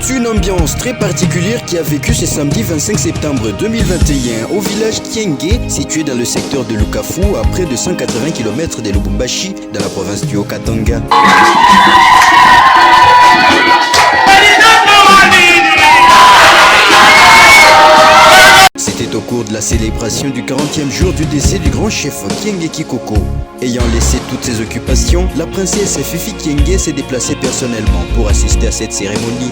C'est une ambiance très particulière qui a vécu ce samedi 25 septembre 2021 au village Kienge, situé dans le secteur de Lukafu, à près de 180 km de Lubumbashi, dans la province du Haut-Katanga. C'était au cours de la célébration du 40e jour du décès du grand chef Kienge Kikoko. Ayant laissé toutes ses occupations, la princesse Fifi Kienge s'est déplacée personnellement pour assister à cette cérémonie.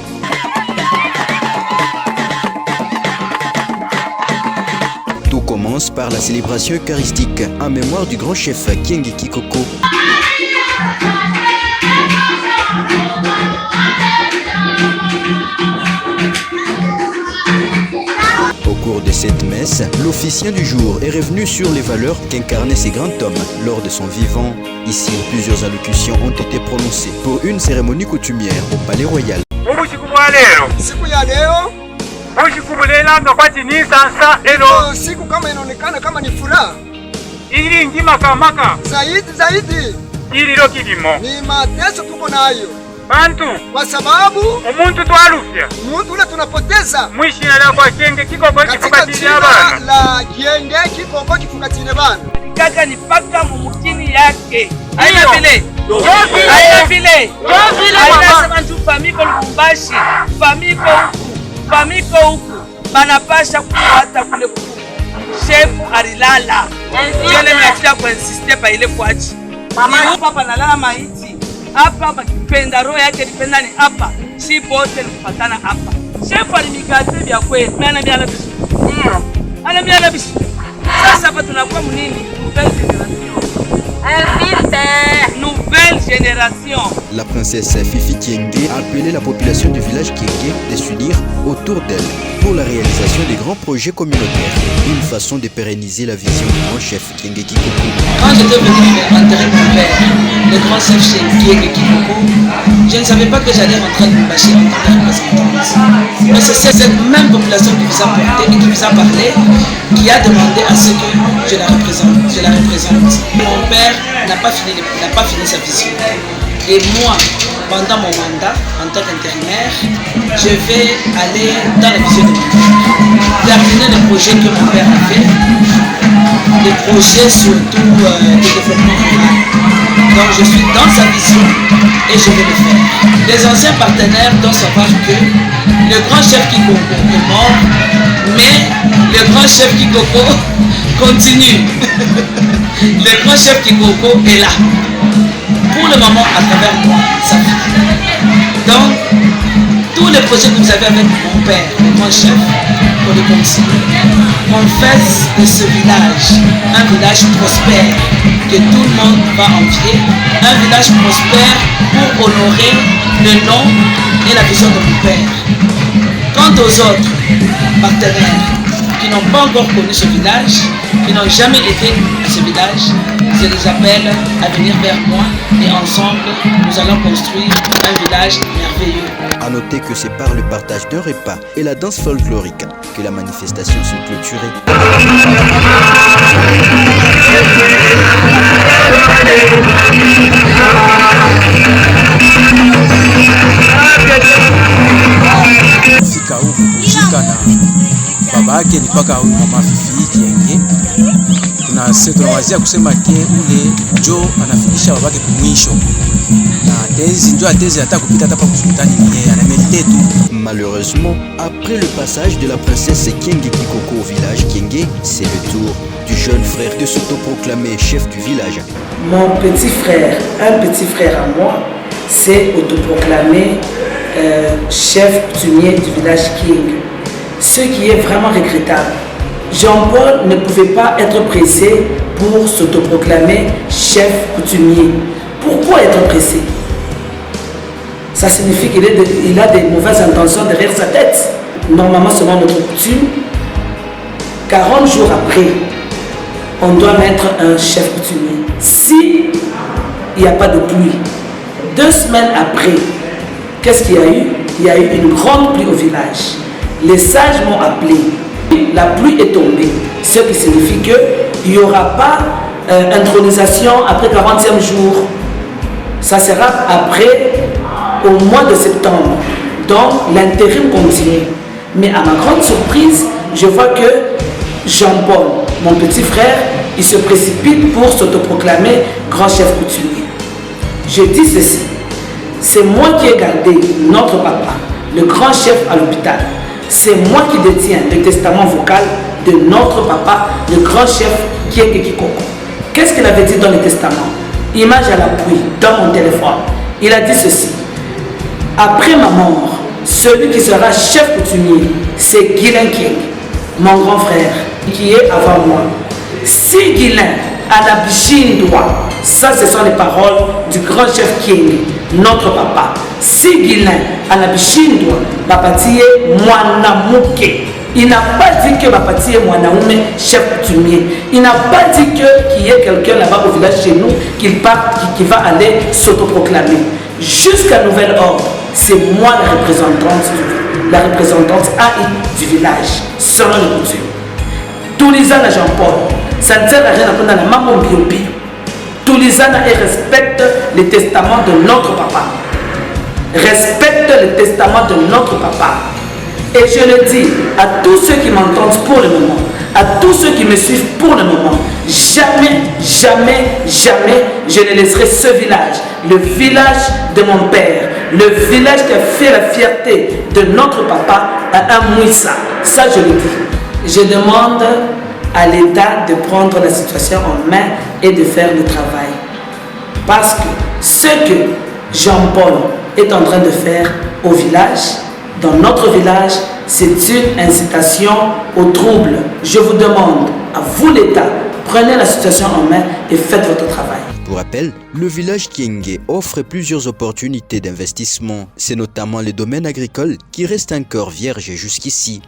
Tout commence par la célébration eucharistique en mémoire du grand chef Kienge Kikoko. Au cours de cette messe, l'officiant du jour est revenu sur les valeurs qu'incarnait ce grand homme lors de son vivant. Ici, plusieurs allocutions ont été prononcées pour une cérémonie coutumière au Palais Royal. Siku kama inaonekana kama ni furaha. Ili ngima kamaka. Zaidi. Ili lo kilimo. Ni mateso tuko nayo. Bantu. Kwa sababu umuntu twalufya. Umuntu ule tunapoteza. Mwishi na kwa Kienge Kikoko kifungatile bana. La Kienge Kikoko kifungatile bana. Kaka ni paka mumukini yake. Aina vile. Aina vile. Aina sema tu famiko Lubumbashi. Famiko huku. Banapasha kufuata kule kuku. Shefu alilala. Yole mnafia kuinsiste pa ile kwachi. Mama hapa nalala maiti. Hapa bakipenda roho yake lipenda ni hapa. Si bote kupatana hapa. Shefu alimikate vya kweli. Mimi anambia na bisu. Anambia na bisu. Sasa hapa tunakuwa mnini? Nouvelle génération. La princesse Fifi Kienge a appelé la population du village Kienge de s'unir autour d'elle pour la réalisation des grands projets communautaires. Une façon de pérenniser la vision du grand chef Kienge Kikoko. Quand j'étais venu enterrer mon père, le grand chef chez Kienge Kikoko, je ne savais pas que j'allais rentrer de Lubumbashi en tant que représentante. Mais c'est cette même population qui vous a porté et qui vous a parlé, qui a demandé à ce que je la représente. Mon père n'a pas fini sa vision. Et moi, pendant mon mandat, en tant qu'intérimaire, je vais aller dans la vision de mon père. Terminer les projets que mon père a fait, des projets surtout de développement rural. Donc je suis dans sa vision et je vais le faire. Les anciens partenaires doivent savoir que le grand chef Kikoko est mort, mais le grand chef Kikoko continue. Le grand chef Kikoko est là. Pour le moment, à travers moi, sa vie. Donc, tous les projets que vous avez avec mon père, le grand chef, pour le continuer. On fait de ce village un village prospère que tout le monde va envier. Un village prospère pour honorer le nom et la vision de mon père. Quant aux autres partenaires qui n'ont pas encore connu ce village, qui n'ont jamais été à ce village, je les appelle à venir vers moi et ensemble, nous allons construire un village merveilleux. A noter que c'est par le partage d'un repas et la danse folklorique que la manifestation s'est clôturée. Baba yake ni paka huyu mama Fifi Kienge. Tunawazia kusema ke ule njo anafikisha babake kumwisho. Na tezi njo atezi hata kupita hata pa kusultani yeye anamerite tu. Malheureusement, après le passage de la princesse Kienge Kikoko au village Kienge, c'est le tour du jeune frère de s'autoproclamer chef du village. Mon petit frère, un petit frère à moi, s'est autoproclamé chef coutumier du village Kienge. Ce qui est vraiment regrettable. Jean-Paul ne pouvait pas être pressé pour s'autoproclamer chef coutumier. Pourquoi être pressé? Ça signifie qu'il a des mauvaises intentions derrière sa tête. Normalement, selon notre coutume, 40 jours après, on doit mettre un chef coutumier. Si il n'y a pas de pluie, 2 semaines après, qu'est-ce qu'il y a eu? Il y a eu une grande pluie au village. Les sages m'ont appelé. La pluie est tombée, ce qui signifie qu'il n'y aura pas intronisation après 40e jour. Ça sera après, au mois de septembre. Donc l'intérim continue. Mais à ma grande surprise, je vois que Jean-Paul, mon petit frère, il se précipite pour s'autoproclamer grand chef coutumier. Je dis ceci, c'est moi qui ai gardé notre papa, le grand chef à l'hôpital. C'est moi qui détiens le testament vocal de notre papa, le grand chef Kienge Kikoko. Qu'est-ce qu'il avait dit dans le testament? Image à l'appui, dans mon téléphone. Il a dit ceci. Après ma mort, celui qui sera chef coutumier, c'est Guilain Kienge, mon grand frère, qui est avant moi. Si Guilain a la bichindwa, ça ce sont les paroles du grand chef Kienge, notre papa. Si Guilain a la bichindwa, papatie Mwanamuke. Il n'a pas dit que papatie Mwanaume, chef coutumier. Il n'a pas dit qu'il y ait quelqu'un là-bas au village chez nous qui va aller s'autoproclamer. Jusqu'à nouvel ordre, c'est moi la représentante AI du village, selon les coutumes. Tous les ans à Jean-Paul, ça ne sert à rien d'apprendre la maman bio. Tous les ans, et respecte les testaments de notre papa. Respecte le testament de notre papa. Et je le dis à tous ceux qui m'entendent pour le moment, à tous ceux qui me suivent pour le moment, jamais, jamais, jamais je ne laisserai ce village, le village de mon père, le village qui a fait la fierté de notre papa à un Mouissa. Ça je le dis. Je demande à l'État de prendre la situation en main et de faire le travail. Parce que ce que Jean-Paul est en train de faire au village, dans notre village, c'est une incitation au trouble. Je vous demande, à vous l'État, prenez la situation en main et faites votre travail. Pour rappel, le village Kienge offre plusieurs opportunités d'investissement. C'est notamment les domaines agricoles qui restent encore vierges jusqu'ici.